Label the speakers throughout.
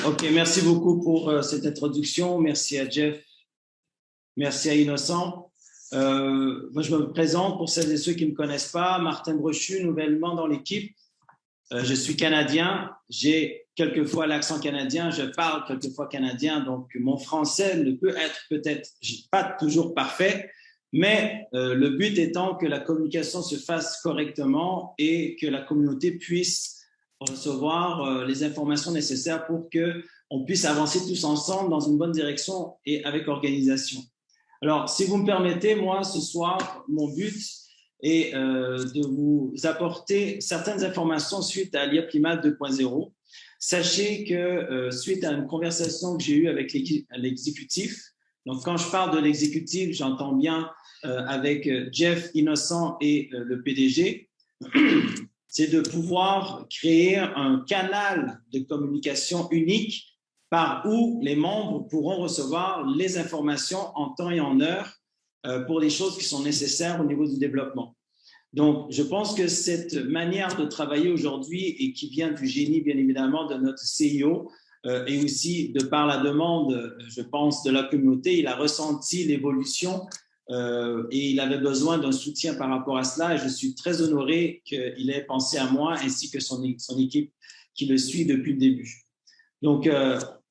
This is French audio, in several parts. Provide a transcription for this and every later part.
Speaker 1: Ok, merci beaucoup pour cette introduction. Merci à Jeff, merci à Innocent. Moi, je me présente pour celles et ceux qui ne me connaissent pas. Martin Brochu, nouvellement dans l'équipe. Je suis canadien. J'ai quelquefois l'accent canadien. Je parle quelquefois canadien. Donc, mon français ne peut être peut-être pas toujours parfait. Mais le but étant que la communication se fasse correctement et que la communauté puisse recevoir les informations nécessaires pour qu'on puisse avancer tous ensemble dans une bonne direction et avec organisation. Alors, si vous me permettez, moi, ce soir, mon but est de vous apporter certaines informations suite à l'IA Primal 2.0. Sachez que suite à une conversation que j'ai eue avec l'exécutif, donc quand je parle de l'exécutif, j'entends bien avec Jeff, Innocent et le PDG, c'est de pouvoir créer un canal de communication unique par où les membres pourront recevoir les informations en temps et en heure pour les choses qui sont nécessaires au niveau du développement. Donc, je pense que cette manière de travailler aujourd'hui et qui vient du génie, bien évidemment, de notre CEO et aussi de par la demande, je pense, de la communauté, il a ressenti l'évolution et il avait besoin d'un soutien par rapport à cela. Et je suis très honoré qu'il ait pensé à moi ainsi que son équipe qui le suit depuis le début. Donc,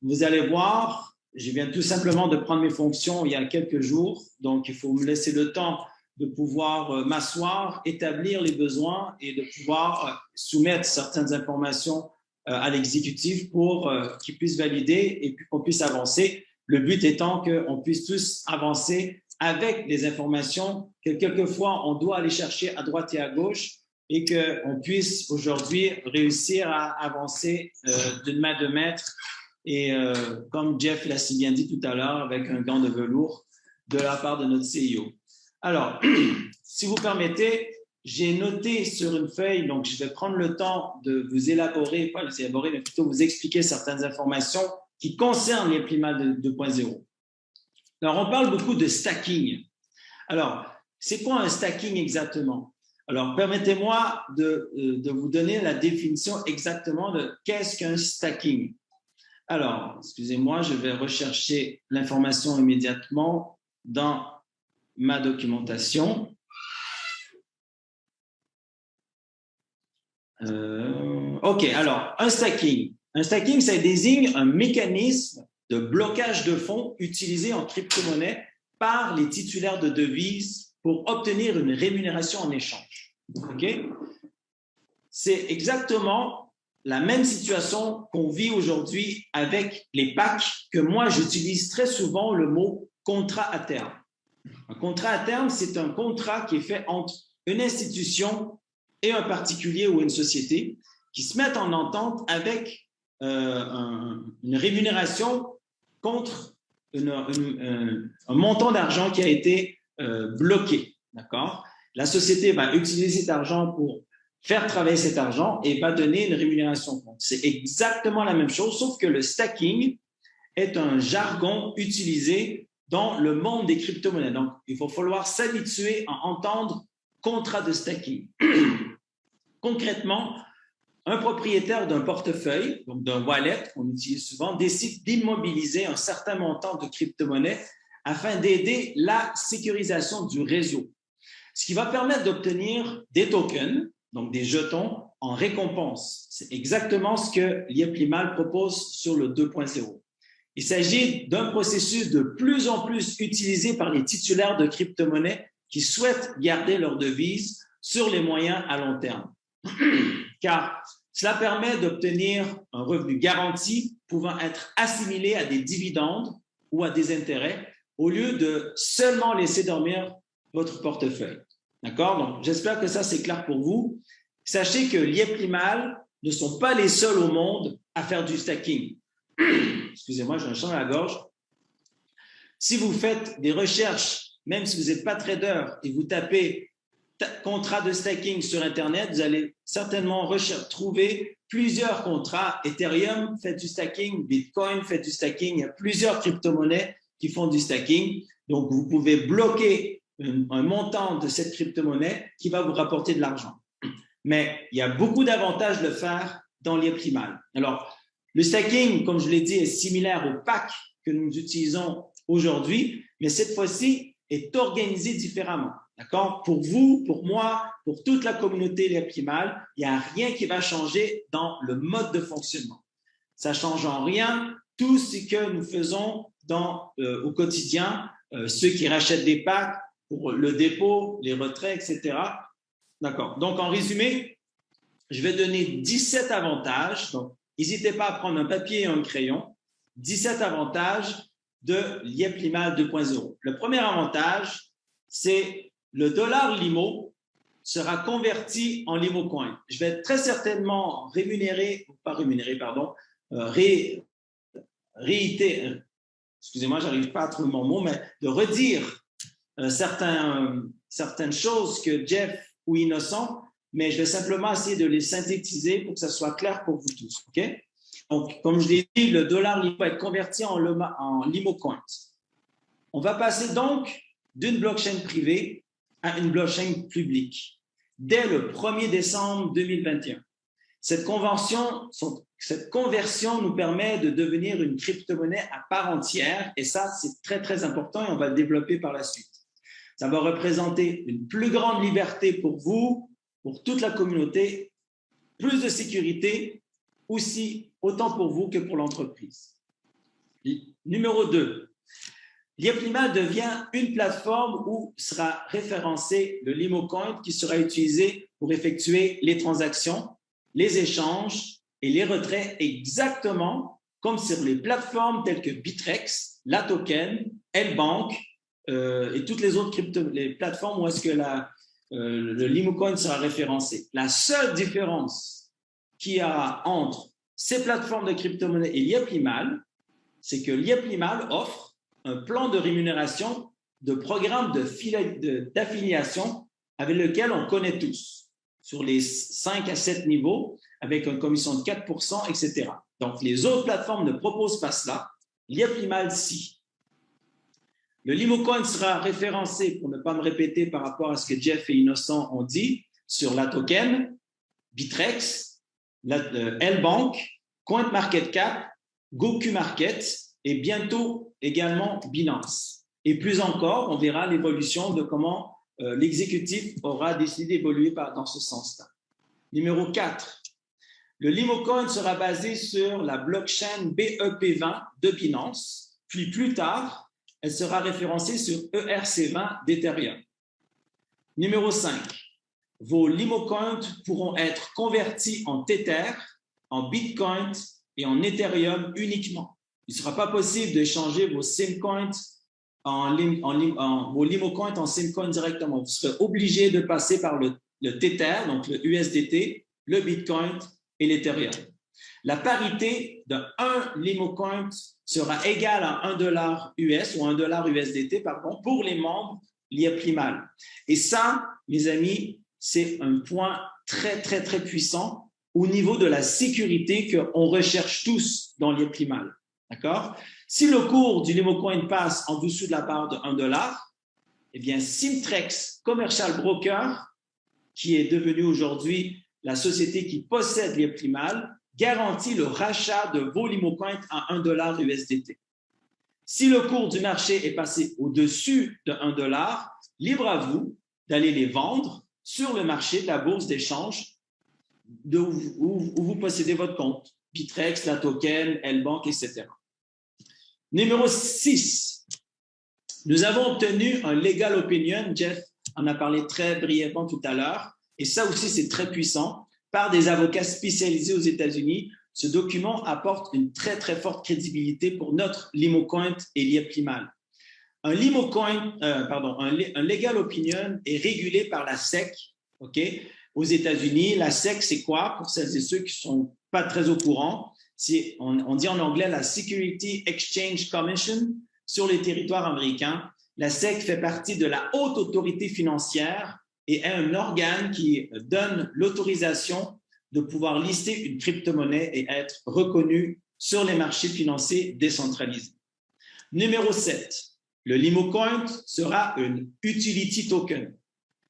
Speaker 1: vous allez voir, je viens tout simplement de prendre mes fonctions il y a quelques jours. Donc, il faut me laisser le temps de pouvoir m'asseoir, établir les besoins et de pouvoir soumettre certaines informations à l'exécutif pour qu'il puisse valider et puis qu'on puisse avancer. Le but étant qu'on puisse tous avancer avec des informations que quelquefois on doit aller chercher à droite et à gauche et qu'on puisse aujourd'hui réussir à avancer d'une main de maître et comme Jeff l'a si bien dit tout à l'heure, avec un gant de velours de la part de notre CEO. Alors, si vous permettez, j'ai noté sur une feuille, donc je vais prendre le temps de vous élaborer, pas vous élaborer, mais plutôt vous expliquer certaines informations qui concernent les Primal 2.0. Alors, on parle beaucoup de stacking. Alors, c'est quoi un stacking exactement? Alors, permettez-moi de vous donner la définition exactement de qu'est-ce qu'un stacking. Alors, excusez-moi, je vais rechercher l'information immédiatement dans ma documentation. OK, alors, un stacking. Un stacking, ça désigne un mécanisme de blocage de fonds utilisé en crypto-monnaie par les titulaires de devises pour obtenir une rémunération en échange. OK? C'est exactement la même situation qu'on vit aujourd'hui avec les packs, que moi, j'utilise très souvent le mot contrat à terme. Un contrat à terme, c'est un contrat qui est fait entre une institution et un particulier ou une société qui se mettent en entente avec une rémunération contre un montant d'argent qui a été bloqué. D'accord? La société va utiliser cet argent pour faire travailler cet argent et va donner une rémunération contre. C'est exactement la même chose, sauf que le stacking est un jargon utilisé dans le monde des crypto-monnaies. Donc, il va falloir s'habituer à entendre contrat de stacking. Concrètement, un propriétaire d'un portefeuille, donc d'un wallet qu'on utilise souvent, décide d'immobiliser un certain montant de crypto-monnaies afin d'aider la sécurisation du réseau, ce qui va permettre d'obtenir des tokens, donc des jetons, en récompense. C'est exactement ce que l'IA Primal propose sur le 2.0. Il s'agit d'un processus de plus en plus utilisé par les titulaires de crypto-monnaies qui souhaitent garder leur devise sur les moyens à long terme. Car cela permet d'obtenir un revenu garanti pouvant être assimilé à des dividendes ou à des intérêts au lieu de seulement laisser dormir votre portefeuille. D'accord? Donc, j'espère que ça, c'est clair pour vous. Sachez que l'IA Primal ne sont pas les seuls au monde à faire du stacking. Excusez-moi, j'ai un chant à la gorge. Si vous faites des recherches, même si vous n'êtes pas trader et vous tapez contrat de stacking sur Internet, vous allez certainement trouver plusieurs contrats. Ethereum fait du stacking, Bitcoin fait du stacking, il y a plusieurs crypto-monnaies qui font du stacking. Donc, vous pouvez bloquer un montant de cette crypto-monnaie qui va vous rapporter de l'argent. Mais il y a beaucoup d'avantages de le faire dans l'IA Primal. Alors, Le stacking, comme je l'ai dit, est similaire au pack que nous utilisons aujourd'hui, mais cette fois-ci est organisé différemment. D'accord? Pour vous, pour moi, pour toute la communauté Liepli-Mal, il n'y a rien qui va changer dans le mode de fonctionnement. Ça ne change en rien tout ce que nous faisons au quotidien, ceux qui rachètent des packs pour le dépôt, les retraits, etc. D'accord. Donc, en résumé, je vais donner 17 avantages. Donc, n'hésitez pas à prendre un papier et un crayon. 17 avantages de Liepli-Mal 2.0. Le premier avantage, c'est le dollar Limo sera converti en LimoCoin. Je vais très certainement excusez-moi, j'arrive pas à trouver mon mot, mais de redire certaines choses que Jeff ou Innocent, mais je vais simplement essayer de les synthétiser pour que ça soit clair pour vous tous. OK? Donc, comme je l'ai dit, le dollar Limo va être converti en LimoCoin. On va passer donc d'une blockchain privée à une blockchain publique dès le 1er décembre 2021. Cette conversion nous permet de devenir une crypto-monnaie à part entière et ça, c'est très, très important et on va le développer par la suite. Ça va représenter une plus grande liberté pour vous, pour toute la communauté, plus de sécurité, aussi autant pour vous que pour l'entreprise. Numéro 2, Liepli-Mal devient une plateforme où sera référencé le LimoCoin qui sera utilisé pour effectuer les transactions, les échanges et les retraits exactement comme sur les plateformes telles que Bitrex, La Token, L-Bank et toutes les autres les plateformes où est-ce que le LimoCoin sera référencé. La seule différence qu'il y a entre ces plateformes de crypto-monnaie et Liepli-Mal, c'est que Liepli-Mal offre un plan de rémunération de programme d'affiliation avec lequel on connaît tous, sur les 5 à 7 niveaux, avec une commission de 4%, etc. Donc, les autres plateformes ne proposent pas cela. Liepli-Mal, si. Le LimoCoin sera référencé, pour ne pas me répéter par rapport à ce que Jeff et Innocent ont dit, sur la token, Bitrex, L-Bank, CoinMarketCap, GoQMarket et bientôt également Binance. Et plus encore, on verra l'évolution de comment l'exécutif aura décidé d'évoluer dans ce sens-là. Numéro 4, le LimoCoin sera basé sur la blockchain BEP20 de Binance, puis plus tard, elle sera référencée sur ERC20 d'Ethereum. Numéro 5, vos LimoCoins pourront être convertis en Tether, en Bitcoin et en Ethereum uniquement. Il ne sera pas possible d'échanger vos SimCoins vos LimoCoins en SimCoin directement. Vous serez obligé de passer par le Tether, donc le USDT, le Bitcoin et l'Ethereum. La parité de 1 LimoCoin sera égale à $1 US ou $1 USDT, pardon, pour les membres Liepli-Mal. Et ça, mes amis, c'est un point très, très, très puissant au niveau de la sécurité qu'on recherche tous dans Liepli-Mal. D'accord? Si le cours du LimoCoin passe en dessous de la barre de $1, eh bien, Simtrex Commercial Broker, qui est devenu aujourd'hui la société qui possède Liepli-Mal, garantit le rachat de vos LimoCoins à $1 USDT. Si le cours du marché est passé au-dessus de $1, libre à vous d'aller les vendre sur le marché de la bourse d'échange où vous possédez votre compte. Bitrex, La Token, L-Bank, etc. Numéro 6, nous avons obtenu un legal opinion, Jeff en a parlé très brièvement tout à l'heure, et ça aussi c'est très puissant, par des avocats spécialisés aux États-Unis. Ce document apporte une très très forte crédibilité pour notre LimoCoin et Liepli-Mal. Un legal opinion est régulé par la SEC, ok? Aux États-Unis. La SEC, c'est quoi? Pour celles et ceux qui ne sont pas très au courant, on dit en anglais la Security Exchange Commission sur les territoires américains. La SEC fait partie de la haute autorité financière et est un organe qui donne l'autorisation de pouvoir lister une crypto-monnaie et être reconnu sur les marchés financiers décentralisés. Numéro 7, le LimoCoin sera une utility token,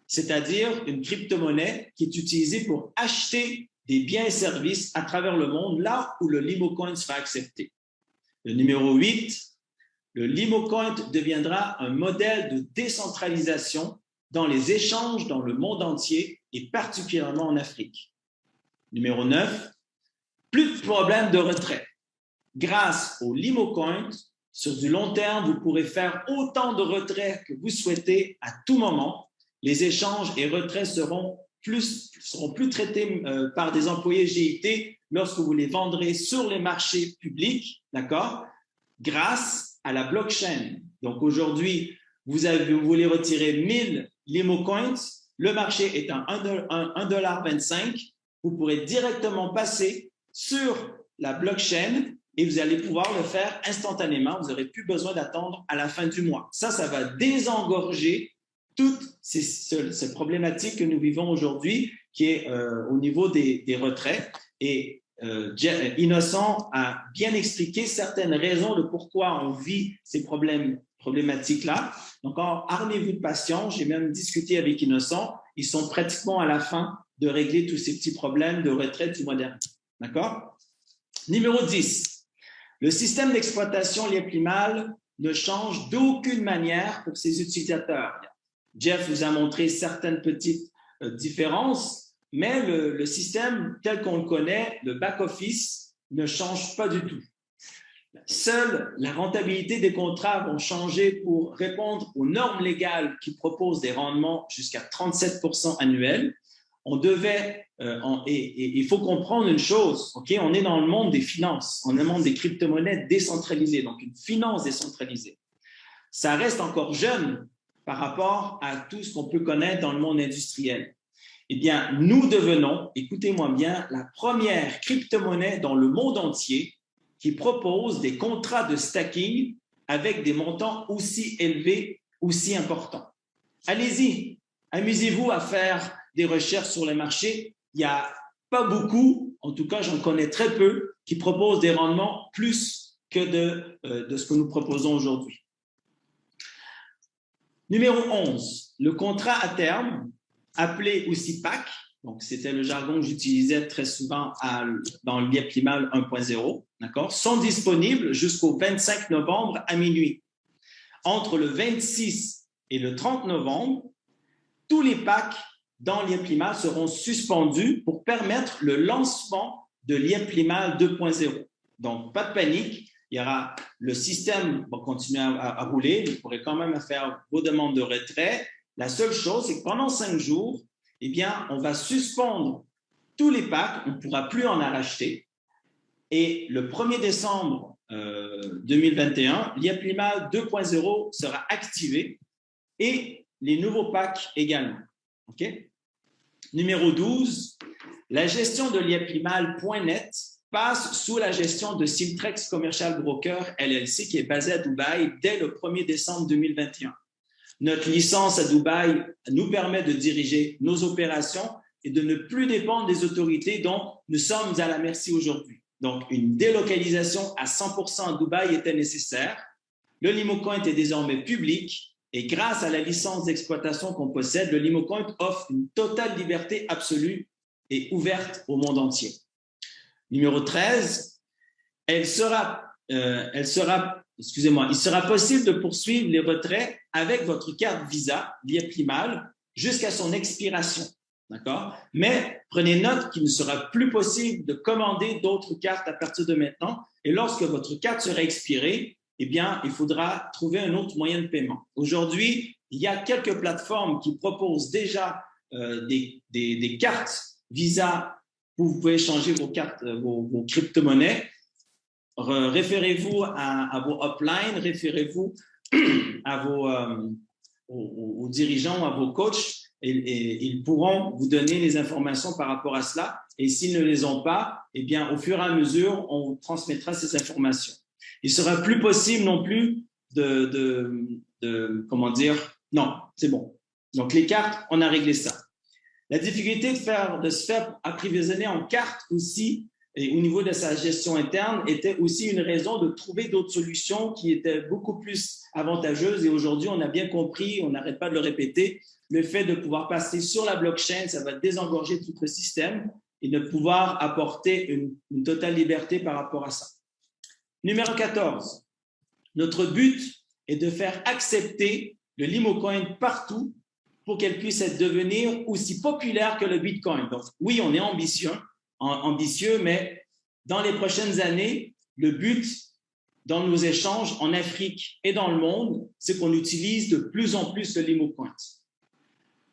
Speaker 1: c'est-à-dire une crypto-monnaie qui est utilisée pour acheter des biens et services à travers le monde, là où le LimoCoin sera accepté. Le numéro 8, le LimoCoin deviendra un modèle de décentralisation dans les échanges dans le monde entier et particulièrement en Afrique. Numéro 9, plus de problèmes de retrait. Grâce au LimoCoin, sur du long terme, vous pourrez faire autant de retraits que vous souhaitez à tout moment. Les échanges et retraits seront plus traités par des employés GIT lorsque vous les vendrez sur les marchés publics, d'accord, grâce à la blockchain. Donc aujourd'hui, vous voulez retirer 1000 LimoCoins, le marché est à 1,25 $, vous pourrez directement passer sur la blockchain et vous allez pouvoir le faire instantanément. Vous n'aurez plus besoin d'attendre à la fin du mois. Ça va désengorger toutes ces problématiques que nous vivons aujourd'hui, qui est au niveau des retraits. Et Innocent a bien expliqué certaines raisons de pourquoi on vit ces problématiques-là. Donc, armez-vous de patience. J'ai même discuté avec Innocent. Ils sont pratiquement à la fin de régler tous ces petits problèmes de retraite du mois dernier. D'accord? Numéro 10. Le système d'exploitation Liepli-Mal ne change d'aucune manière pour ses utilisateurs. Jeff vous a montré certaines petites différences, mais le système tel qu'on le connaît, le back-office, ne change pas du tout. Seule la rentabilité des contrats vont changer pour répondre aux normes légales qui proposent des rendements jusqu'à 37% annuels. Il faut comprendre une chose, okay? On est dans le monde des finances, on est dans le monde des crypto-monnaies décentralisées, donc une finance décentralisée. Ça reste encore jeune par rapport à tout ce qu'on peut connaître dans le monde industriel. Eh bien, nous devenons, écoutez-moi bien, la première crypto-monnaie dans le monde entier qui propose des contrats de stacking avec des montants aussi élevés, aussi importants. Allez-y, amusez-vous à faire des recherches sur les marchés. Il n'y a pas beaucoup, en tout cas j'en connais très peu, qui proposent des rendements plus que de ce que nous proposons aujourd'hui. Numéro 11, le contrat à terme, appelé aussi PAC, donc c'était le jargon que j'utilisais très souvent dans le Liepli-Mal 1.0, d'accord, sont disponibles jusqu'au 25 novembre à minuit. Entre le 26 et le 30 novembre, tous les PAC dans Liepli-Mal seront suspendus pour permettre le lancement de Liepli-Mal 2.0. Donc, pas de panique, le système va continuer à rouler, vous pourrez quand même faire vos demandes de retrait. La seule chose, c'est que pendant 5 jours, eh bien, on va suspendre tous les PAC, on ne pourra plus en racheter. Et le 1er décembre 2021, Liepli-Mal 2.0 sera activé et les nouveaux PAC également. Okay? Numéro 12, la gestion de Liepli-Mal.net passe sous la gestion de Simtrex Commercial Broker LLC qui est basée à Dubaï dès le 1er décembre 2021. Notre licence à Dubaï nous permet de diriger nos opérations et de ne plus dépendre des autorités dont nous sommes à la merci aujourd'hui. Donc, une délocalisation à 100% à Dubaï était nécessaire. Le LimoCoin est désormais public et grâce à la licence d'exploitation qu'on possède, le LimoCoin offre une totale liberté absolue et ouverte au monde entier. Numéro 13, il sera possible de poursuivre les retraits avec votre carte Visa Liepli-Mal jusqu'à son expiration. D'accord? Mais prenez note qu'il ne sera plus possible de commander d'autres cartes à partir de maintenant. Et lorsque votre carte sera expirée, eh bien, il faudra trouver un autre moyen de paiement. Aujourd'hui, il y a quelques plateformes qui proposent déjà des cartes Visa où vous pouvez changer vos cartes, vos crypto-monnaies. Référez-vous à vos uplines, référez-vous aux dirigeants, à vos coachs, et ils pourront vous donner les informations par rapport à cela. Et s'ils ne les ont pas, eh bien, au fur et à mesure, on vous transmettra ces informations. Il sera plus possible non plus comment dire, non, c'est bon. Donc, les cartes, on a réglé ça. La difficulté de se faire approvisionner en cartes aussi, et au niveau de sa gestion interne, était aussi une raison de trouver d'autres solutions qui étaient beaucoup plus avantageuses. Et aujourd'hui, on a bien compris, on n'arrête pas de le répéter, le fait de pouvoir passer sur la blockchain, ça va désengorger tout le système et de pouvoir apporter une totale liberté par rapport à ça. Numéro 14, notre but est de faire accepter le LimoCoin partout pour qu'elle puisse devenir aussi populaire que le Bitcoin. Donc, oui, on est ambitieux, mais dans les prochaines années, le but dans nos échanges en Afrique et dans le monde, c'est qu'on utilise de plus en plus le LimoCoin.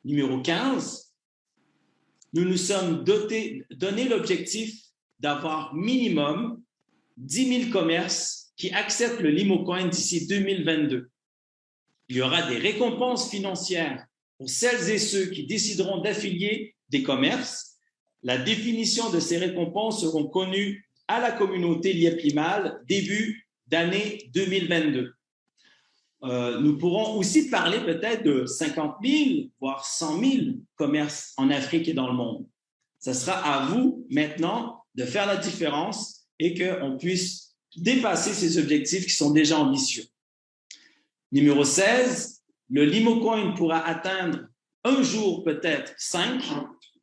Speaker 1: Numéro 15, nous nous sommes donné l'objectif d'avoir minimum 10 000 commerces qui acceptent le LimoCoin d'ici 2022. Il y aura des récompenses financières pour celles et ceux qui décideront d'affilier des commerces. La définition de ces récompenses seront connues à la communauté Liep-Limal début d'année 2022. Nous pourrons aussi parler peut-être de 50 000, voire 100 000 commerces en Afrique et dans le monde. Ce sera à vous maintenant de faire la différence et qu'on puisse dépasser ces objectifs qui sont déjà ambitieux. Numéro 16, le LimoCoin pourra atteindre un jour peut-être 5,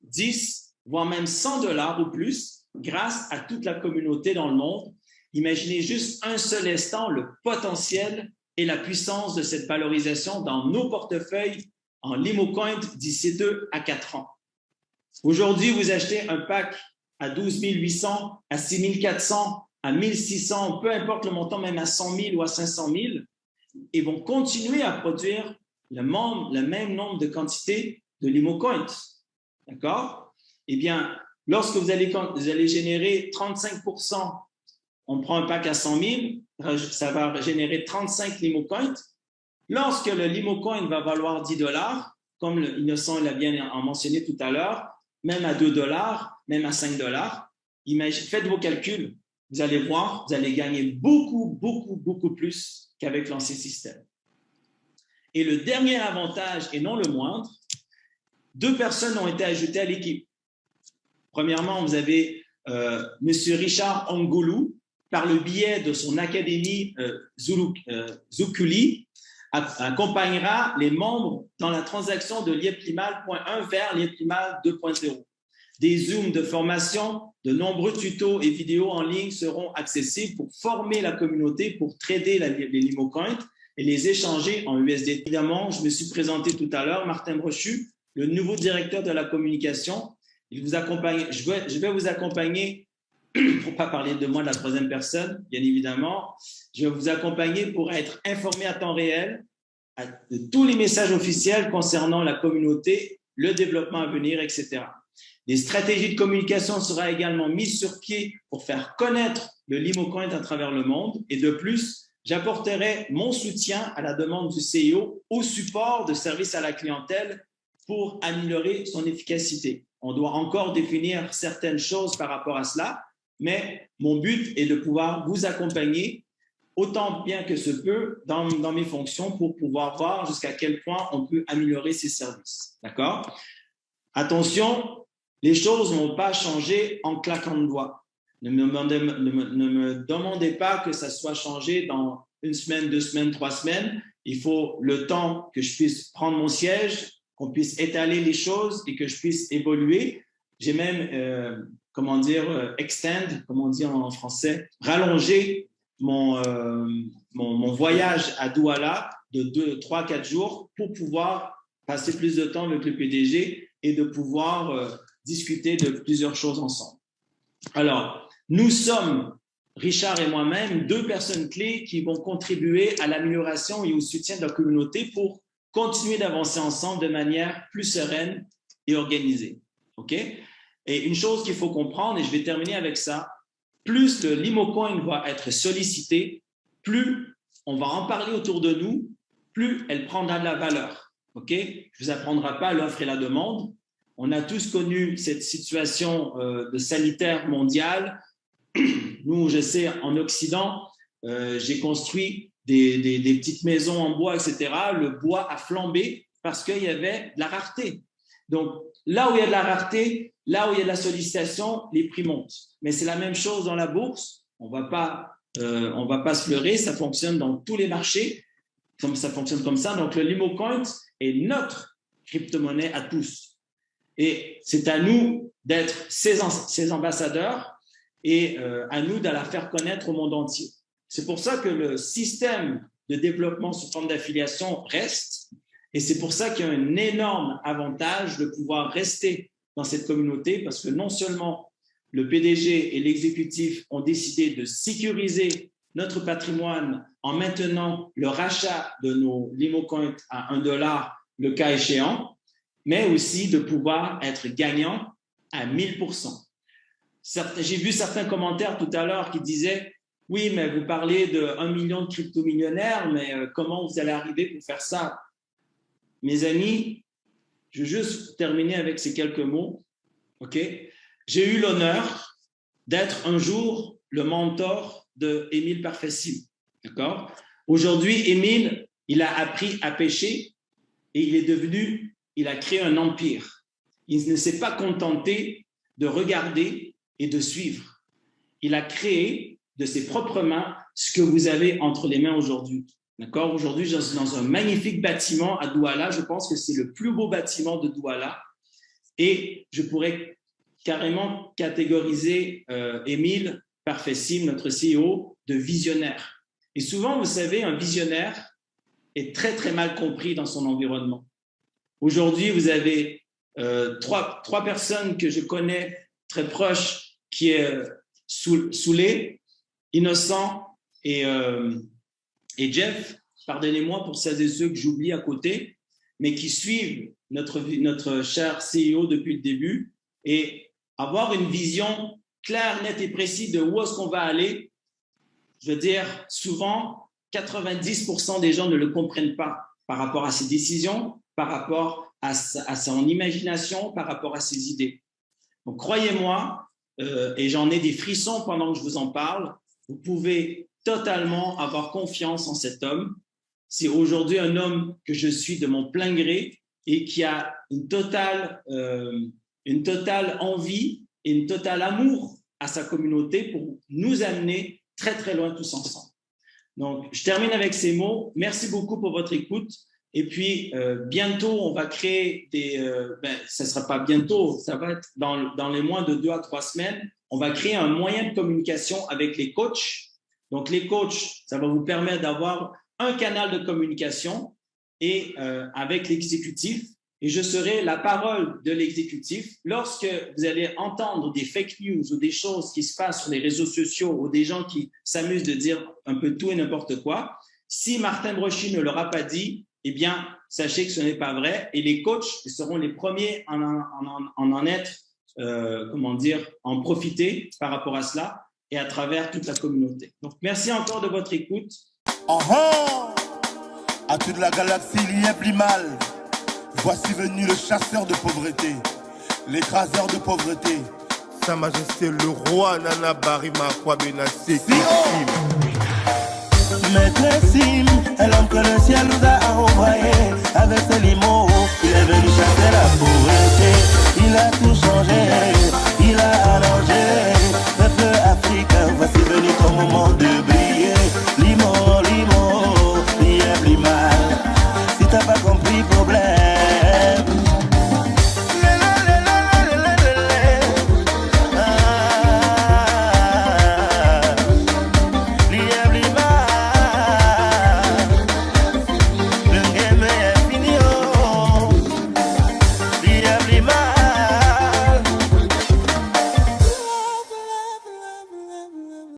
Speaker 1: 10, voire même 100 $ ou plus grâce à toute la communauté dans le monde. Imaginez juste un seul instant le potentiel et la puissance de cette valorisation dans nos portefeuilles en LimoCoin d'ici 2 à 4 ans. Aujourd'hui, vous achetez un pack à 12 800, à 6 400, à 1 600, peu importe le montant, même à 100 000 ou à 500 000, et vont continuer à produire le même nombre de quantités de LimoCoins. D'accord? Eh bien, lorsque vous allez générer 35%, on prend un pack à 100 000, ça va générer 35 LimoCoins. Lorsque le LimoCoin va valoir 10 $, comme Innocent l'a bien mentionné tout à l'heure, même à 2 $, même à 5 $, faites vos calculs, vous allez voir, vous allez gagner beaucoup plus qu'avec l'ancien système. Et le dernier avantage, et non le moindre, 2 personnes ont été ajoutées à l'équipe. Premièrement, vous avez M. Richard Angoulou, par le biais de son académie Zukuli, accompagnera les membres dans la transaction de Liep-Limal.1 vers Liep-Limal 2.0. Des Zooms de formation, de nombreux tutos et vidéos en ligne seront accessibles pour former la communauté, pour trader les LimoCoins et les échanger en USD. Évidemment, je me suis présenté tout à l'heure, Martin Brochu, le nouveau directeur de la communication. Je vais vous accompagner, pour ne pas parler de moi de la troisième personne, bien évidemment, je vais vous accompagner pour être informé à temps réel de tous les messages officiels concernant la communauté, le développement à venir, etc. Des stratégies de communication seront également mises sur pied pour faire connaître le LimoCoin à travers le monde. Et de plus, j'apporterai mon soutien à la demande du CIO au support de services à la clientèle pour améliorer son efficacité. On doit encore définir certaines choses par rapport à cela, mais mon but est de pouvoir vous accompagner autant bien que se peut dans mes fonctions pour pouvoir voir jusqu'à quel point on peut améliorer ces services. D'accord? Attention, les choses ne vont pas changer en claquant de doigts. Ne me demandez pas que ça soit changé dans 1 semaine, 2 semaines, 3 semaines. Il faut le temps que je puisse prendre mon siège, qu'on puisse étaler les choses et que je puisse évoluer. J'ai même, extend, comment on dit en français, rallonger mon voyage à Douala de 2, 3, 4 jours pour pouvoir passer plus de temps avec le PDG et de pouvoir discuter de plusieurs choses ensemble. Alors, nous sommes, Richard et moi-même, 2 personnes clés qui vont contribuer à l'amélioration et au soutien de la communauté pour continuer d'avancer ensemble de manière plus sereine et organisée. OK? Et une chose qu'il faut comprendre, et je vais terminer avec ça, plus le LimoCoin va être sollicité, plus on va en parler autour de nous, plus elle prendra de la valeur. OK? Je ne vous apprendrai pas l'offre et la demande. On a tous connu cette situation de sanitaire mondiale. Nous, je sais, en Occident, j'ai construit des petites maisons en bois, etc. Le bois a flambé parce qu'il y avait de la rareté. Donc, là où il y a de la rareté, là où il y a de la sollicitation, les prix montent. Mais c'est la même chose dans la bourse. On va pas se leurrer, ça fonctionne dans tous les marchés. Ça fonctionne comme ça. Donc, le LimoCoin est notre crypto-monnaie à tous. Et c'est à nous d'être ces ambassadeurs et à nous de la faire connaître au monde entier. C'est pour ça que le système de développement sous forme d'affiliation reste. Et c'est pour ça qu'il y a un énorme avantage de pouvoir rester dans cette communauté parce que non seulement le PDG et l'exécutif ont décidé de sécuriser notre patrimoine en maintenant le rachat de nos LimoCoins à $1 le cas échéant, mais aussi de pouvoir être gagnant à 1000%. J'ai vu certains commentaires tout à l'heure qui disaient « Oui, mais vous parlez de 1 million de crypto-millionnaires, mais comment vous allez arriver pour faire ça ?» Mes amis, je vais juste terminer avec ces quelques mots. Okay? J'ai eu l'honneur d'être un jour le mentor de Émile Parfessim. D'accord? Aujourd'hui, Émile, il a appris à pêcher et il a créé un empire. Il ne s'est pas contenté de regarder et de suivre. Il a créé de ses propres mains ce que vous avez entre les mains aujourd'hui. D'accord? Aujourd'hui, je suis dans un magnifique bâtiment à Douala. Je pense que c'est le plus beau bâtiment de Douala. Et je pourrais carrément catégoriser Émile Parfessim, notre CEO, de visionnaire. Et souvent, vous savez, un visionnaire est très, très mal compris dans son environnement. Aujourd'hui, vous avez trois personnes que je connais très proches, qui est Soulé, Innocent et Jeff. Pardonnez-moi pour celles et ceux que j'oublie à côté, mais qui suivent notre cher CEO depuis le début et avoir une vision claire, nette et précise de où est-ce qu'on va aller. Je veux dire, souvent, 90% des gens ne le comprennent pas par rapport à ses décisions, par rapport à son imagination, par rapport à ses idées. Donc, croyez-moi, et j'en ai des frissons pendant que je vous en parle, vous pouvez totalement avoir confiance en cet homme. C'est aujourd'hui un homme que je suis de mon plein gré et qui a une totale envie et une totale amour à sa communauté pour nous amener très, très loin tous ensemble. Donc, je termine avec ces mots. Merci beaucoup pour votre écoute. Et puis, bientôt, on va créer ça ne sera pas bientôt, ça va être dans les mois de 2 à 3 semaines, on va créer un moyen de communication avec les coachs. Donc, les coachs, ça va vous permettre d'avoir un canal de communication et avec l'exécutif. Et je serai la parole de l'exécutif. Lorsque vous allez entendre des fake news ou des choses qui se passent sur les réseaux sociaux ou des gens qui s'amusent de dire un peu tout et n'importe quoi, si Martin Brochy ne l'aura pas dit, eh bien, sachez que ce n'est pas vrai. Et les coachs seront les premiers en être, en profiter par rapport à cela et à travers toute la communauté. Donc, merci encore de votre écoute.
Speaker 2: À toute la galaxie, il y a plus mal. Voici venu le chasseur de pauvreté, l'écraseur de pauvreté.
Speaker 3: Sa Majesté le roi Nana Barima Kwabenassi.
Speaker 2: Maître Sim est l'homme que le ciel nous a envoyé. Avec ses limos, il est venu chasser la pauvreté.